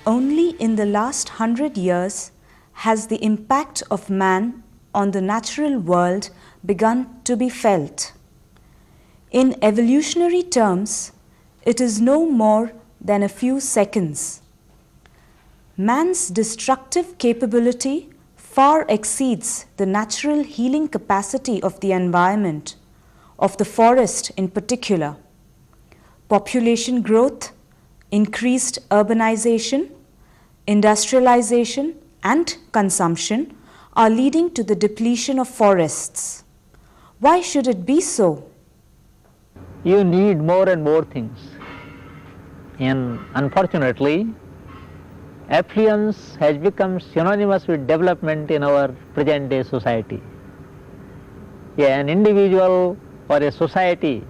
Only in the last 100 years has the impact of man on the natural world begun to be felt. In evolutionary terms, it is no more than a few seconds. Man's destructive capability far exceeds the natural healing capacity of the environment, of the forest in particular. Population growth, increased urbanization, industrialization, and consumption are leading to the depletion of forests. Why should it be so? You need more and more things. And unfortunately, affluence has become synonymous with development in our present day society. An individual or a society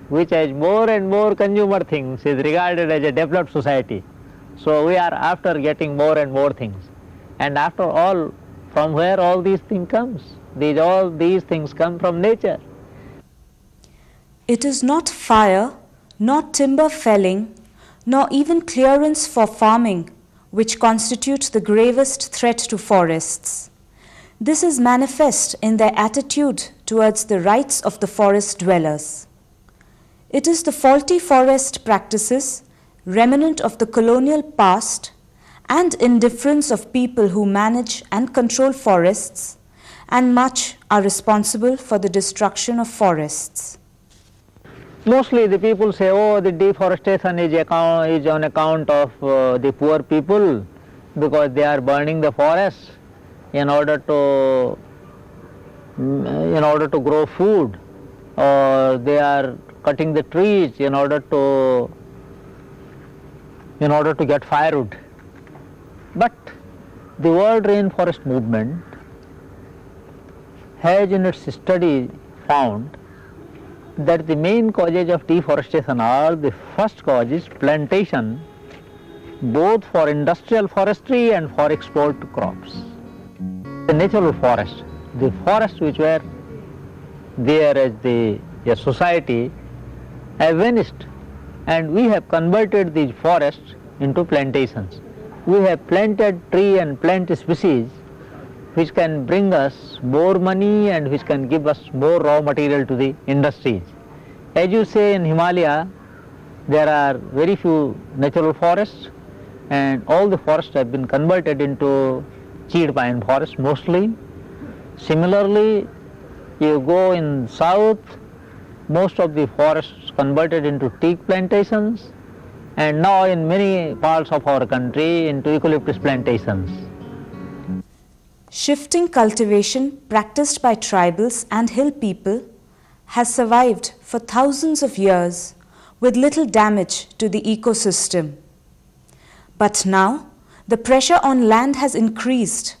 which has more and more consumer things is regarded as a developed society. So we are after getting more and more things. And after all, from where all these things comes? All these things come from nature. It is not fire, nor timber felling, nor even clearance for farming which constitute the gravest threat to forests. This is manifest in their attitude towards the rights of the forest dwellers. It is the faulty forest practices, remnant of the colonial past, and indifference of people who manage and control forests, and much are responsible for the destruction of forests. Mostly the people say, oh, the deforestation is on account of the poor people because they are burning the forests in order to grow food, or they are cutting the trees in order to get firewood. But the World Rainforest Movement has in its study found that the main causes of deforestation are: the first cause is plantation, both for industrial forestry and for export crops. The natural forest, the forests which were there as a society, have vanished, and we have converted these forests into plantations. We have planted tree and plant species which can bring us more money and which can give us more raw material to the industries. As you say, in Himalaya there are very few natural forests, and all the forests have been converted into cheed pine forests mostly. Similarly, you go in south, most of the forests converted into teak plantations, and now in many parts of our country into eucalyptus plantations. Shifting cultivation practiced by tribals and hill people has survived for thousands of years with little damage to the ecosystem. But now, the pressure on land has increased,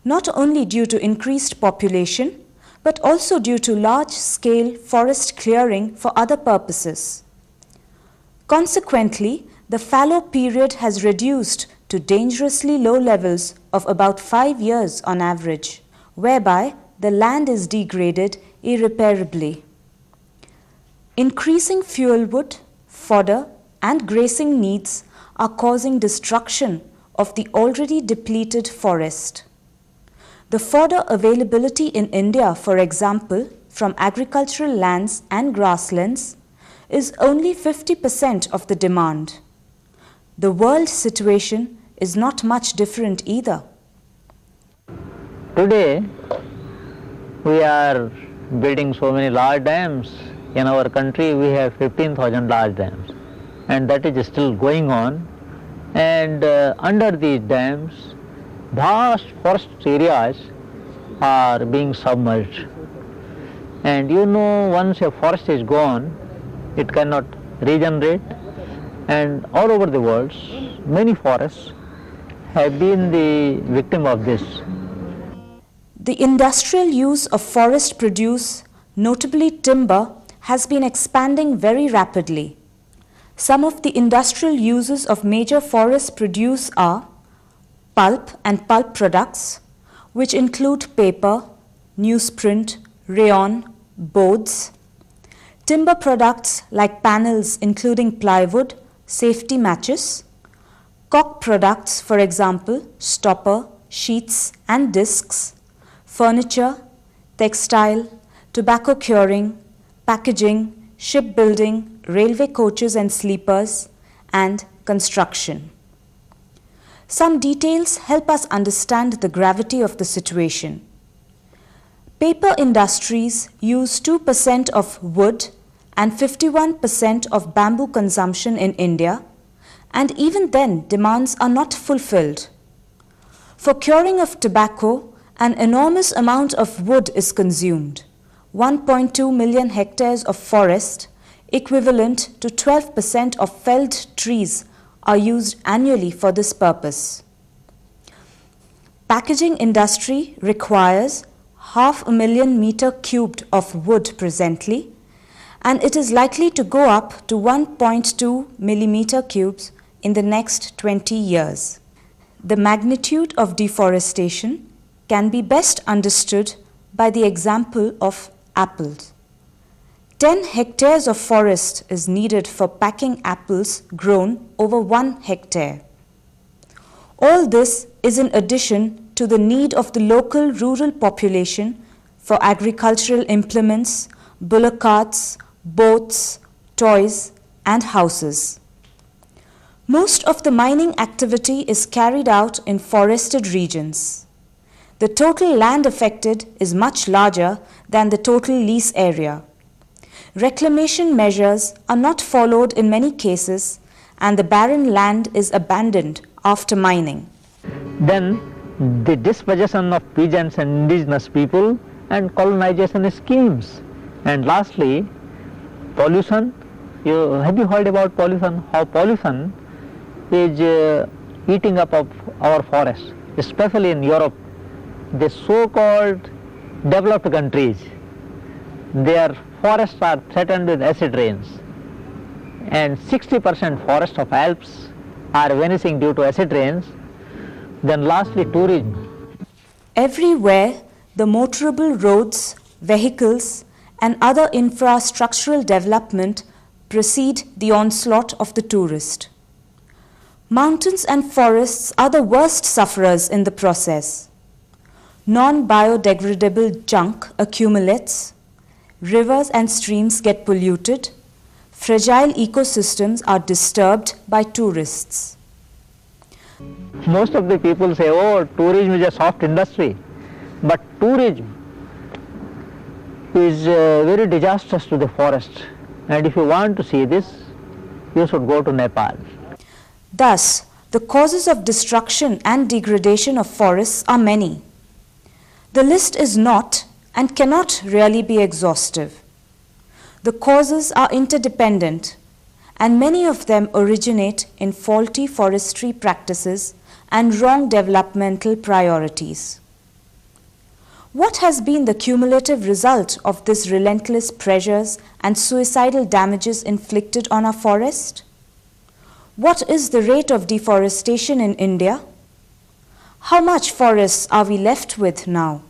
not only due to increased population, but also due to large-scale forest clearing for other purposes. Consequently, the fallow period has reduced to dangerously low levels of about 5 years on average, whereby the land is degraded irreparably. Increasing fuel wood, fodder, and grazing needs are causing destruction of the already depleted forest. The fodder availability in India, for example, from agricultural lands and grasslands, is only 50% of the demand. The world situation is not much different either. Today, we are building so many large dams. In our country, we have 15,000 large dams, and that is still going on. And under these dams, vast forest areas are being submerged. And you know, once a forest is gone, it cannot regenerate. And all over the world, many forests have been the victim of this. The industrial use of forest produce, notably timber, has been expanding very rapidly. Some of the industrial uses of major forest produce are pulp and pulp products, which include paper, newsprint, rayon, boards; timber products like panels including plywood, safety matches; Cork products, for example, stopper, sheets and discs, furniture, textile, tobacco curing, packaging, shipbuilding, railway coaches and sleepers, and construction. Some details help us understand the gravity of the situation. Paper industries use 2% of wood and 51% of bamboo consumption in India, and even then demands are not fulfilled. For curing of tobacco, an enormous amount of wood is consumed. 1.2 million hectares of forest, equivalent to 12% of felled trees, are used annually for this purpose. Packaging industry requires 500,000 meter cubed of wood presently, and it is likely to go up to 1.2 millimeter cubes in the next 20 years. The magnitude of deforestation can be best understood by the example of apples. 10 hectares of forest is needed for packing apples grown over 1 hectare. All this is in addition to the need of the local rural population for agricultural implements, bullock carts, boats, toys, and houses. Most of the mining activity is carried out in forested regions. The total land affected is much larger than the total lease area. Reclamation measures are not followed in many cases, and the barren land is abandoned after mining. Then the dispossession of peasants and indigenous people and colonization schemes. And lastly, pollution. Have you heard about pollution? How pollution is eating up of our forests, especially in Europe. The so-called developed countries, their forests are threatened with acid rains, and 60% forests of Alps are vanishing due to acid rains. Then lastly, tourism. Everywhere, the motorable roads, vehicles, and other infrastructural development precede the onslaught of the tourist. Mountains and forests are the worst sufferers in the process. Non-biodegradable junk accumulates, rivers and streams get polluted, fragile ecosystems are disturbed by tourists. Most of the people say, oh, tourism is a soft industry, but tourism is very disastrous to the forest, and if you want to see this, you should go to Nepal. Thus, the causes of destruction and degradation of forests are many. The list is not and cannot really be exhaustive. The causes are interdependent, and many of them originate in faulty forestry practices and wrong developmental priorities. What has been the cumulative result of this relentless pressures and suicidal damages inflicted on our forest? What is the rate of deforestation in India? How much forests are we left with now?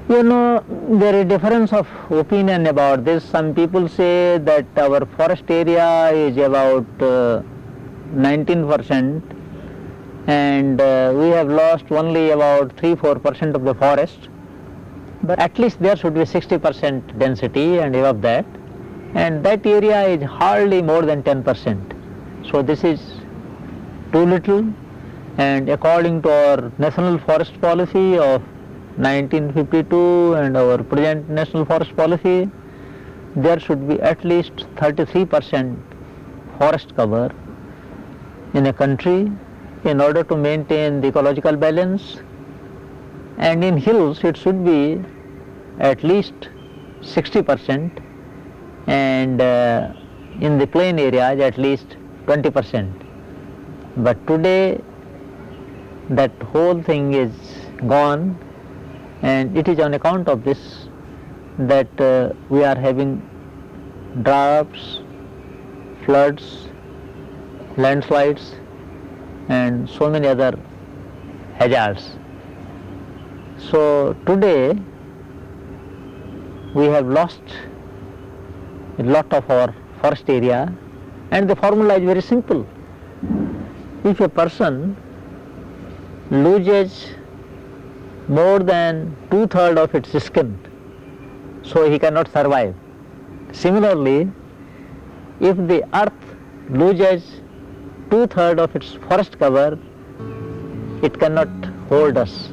You know, there is difference of opinion about this. Some people say that our forest area is about 19%, and we have lost only about 3-4% of the forest. But at least there should be 60% density and above that, and that area is hardly more than 10%. So this is too little, and according to our national forest policy of 1952 and our present national forest policy, there should be at least 33% forest cover in a country in order to maintain the ecological balance, and in hills it should be at least 60%, and in the plain areas at least 20%. But today that whole thing is gone, and it is on account of this that we are having droughts, floods, landslides, and so many other hazards. So today we have lost a lot of our forest area, and the formula is very simple. if a person loses more than 2/3 of its skin, so he cannot survive. Similarly, if the earth loses 2/3 of its forest cover, it cannot hold us.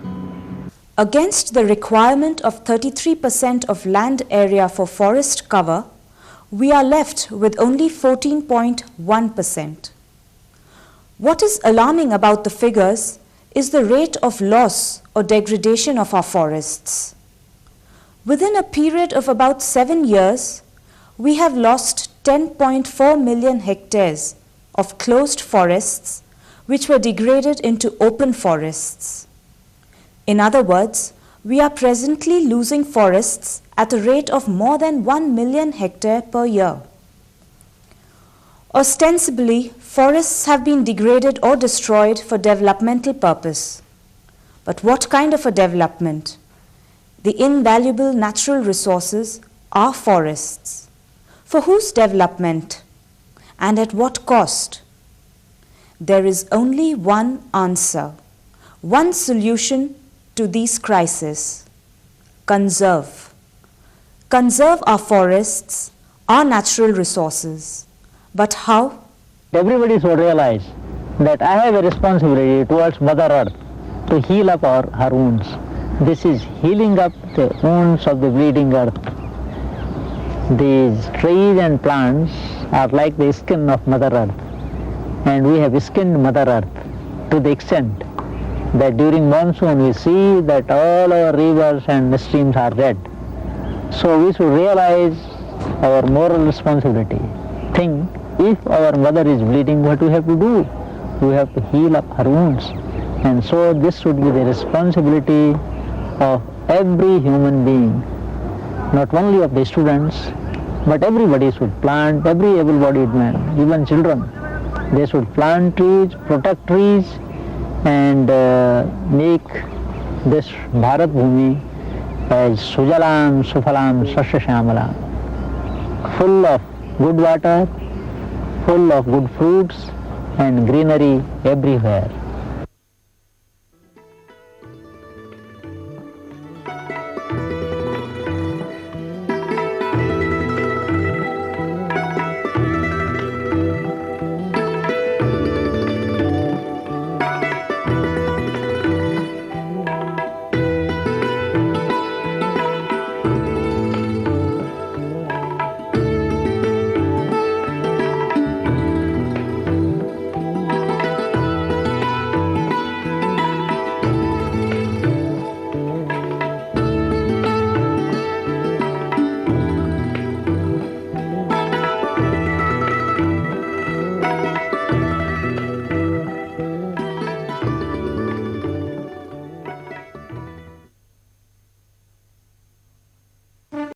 Against the requirement of 33% of land area for forest cover, we are left with only 14.1%. What is alarming about the figures is the rate of loss or degradation of our forests. Within a period of about 7 years, we have lost 10.4 million hectares of closed forests, which were degraded into open forests. In other words, we are presently losing forests at a rate of more than 1 million hectares per year. Ostensibly, forests have been degraded or destroyed for developmental purpose. But what kind of a development? The invaluable natural resources are forests. For whose development? And at what cost? There is only one answer, one solution to these crises: conserve. Conserve our forests, our natural resources. But how? Everybody should realize that I have a responsibility towards Mother Earth to heal up her wounds. This is healing up the wounds of the bleeding earth. These trees and plants are like the skin of Mother Earth, and we have skinned Mother Earth to the extent that during monsoon we see that all our rivers and streams are red. So we should realize our moral responsibility. Think, if our mother is bleeding, what we have to do? We have to heal up her wounds. And so this should be the responsibility of every human being, not only of the students, but everybody should plant, every able-bodied man, even children. They should plant trees, protect trees, and make this Bharat Bhumi as Sujalam, Sufalam, Sasya Shyamalam, full of good water, full of good fruits and greenery everywhere.